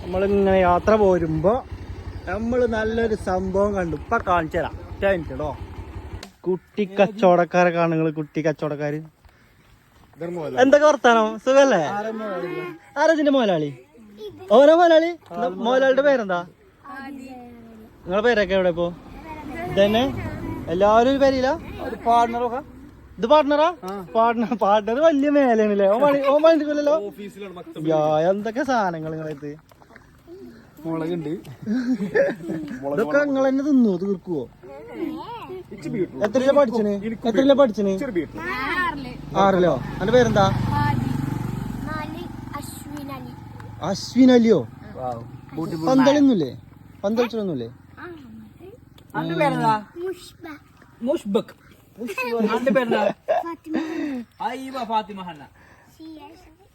നമ്മളിങ്ങനെ യാത്ര പോരുമ്പോ നമ്മൾ നല്ലൊരു സംഭവം കണ്ടു. ഇപ്പൊ കാണിച്ചു തരാം കേട്ടോ. കുട്ടി കച്ചവടക്കാരെ കാണുങ്ങൾ. കുട്ടി കച്ചവടക്കാര് എന്തൊക്കെ വർത്താനോ? സുഖല്ലേ? ആരതിന്റെ മുതലാളി? ഓരോ മുതലാളി. മുതലാളിയുടെ പേരെന്താ? നിങ്ങളെ പേരൊക്കെ എവിടെ ഇപ്പൊ? ഇതന്നെ എല്ലാരും ഒരു പേരില്ല. പാർട്ണറൊക്കെ ഇത് പാർട്ണറാ? പാർട്ണർ വലിയ മേലാണല്ലേ? ഓ പണിക്കല്ലോ. എന്തൊക്കെ സാധനങ്ങൾ നിങ്ങളത്? മുളകുണ്ട്. ഇതൊക്കെ നിങ്ങൾ തന്നെ തിന്നുവോ? തീർക്കുവോ? എത്രയില പഠിച്ചന്? 6ലോ? എന്റെ പേരെന്താ? അശ്വിൻ അലിയോ? പന്തളിയൊന്നുമില്ലേ? പന്തളിച്ചൊന്നുമില്ലേ?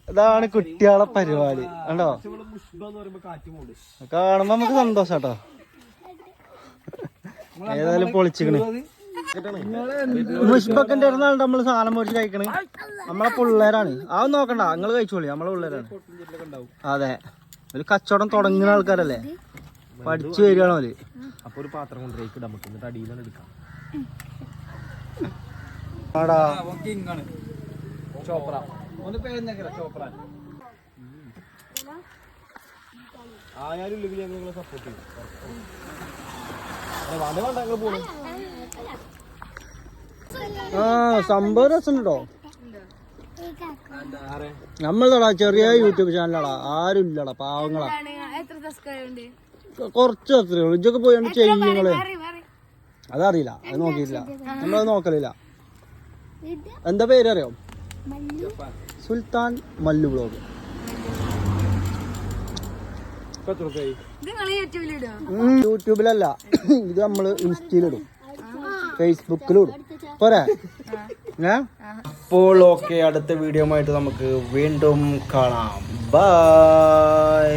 ഇതാണ് കുട്ടികളെ പരിപാടി കണ്ടോ. കാണുമ്പോ നമുക്ക് സന്തോഷം കേട്ടോ. ഏതായാലും പൊളിച്ചിക്കണ്. മുഷ്ബക്കിന്റെ നാളെ നമ്മള് സാധനം മേടിച്ച് കഴിക്കണ്. നമ്മളെ പിള്ളേരാണ്. അതൊന്നും നോക്കണ്ട, നിങ്ങള് കഴിച്ചോളി. നമ്മളെ പിള്ളേരാണ്. അതെ, ഒരു കച്ചവടം തുടങ്ങുന്ന ആൾക്കാരല്ലേ, പഠിച്ചു വരികയാണോ അവര്. അപ്പൊ ഒരു പാത്രം കൊണ്ടുപോയി നമുക്ക് എന്നിട്ട് അടിയിലാണ് എടുക്കാം. ആയാലും ഇല്ലെങ്കിൽ ഞങ്ങൾ സപ്പോർട്ട് ചെയ്യും. സംഭവം രസമുണ്ടോ? നമ്മളടാ ചെറിയ യൂട്യൂബ് ചാനലാടാ, ആരും ഇല്ലടാ, പാവങ്ങളാ. കുറച്ച് അത്രേ ഉള്ളൂ. ഇതൊക്കെ പോയി ചെയ്യുങ്ങള് അതറിയില്ല, അത് നോക്കിയില്ല, നമ്മളത് നോക്കലില്ല. എന്താ പേര് അറിയോ? സുൽത്താൻ മല്ലു ബ്ലോഗ്. യൂട്യൂബിലല്ല, ഇത് നമ്മള് ഇൻസ്റ്റയിലിടും, ഫേസ്ബുക്കിലിടും. പോരാ? അപ്പോൾ ഓക്കെ, അടുത്ത വീഡിയോ ആയിട്ട് നമുക്ക് വീണ്ടും കാണാം. ബൈ.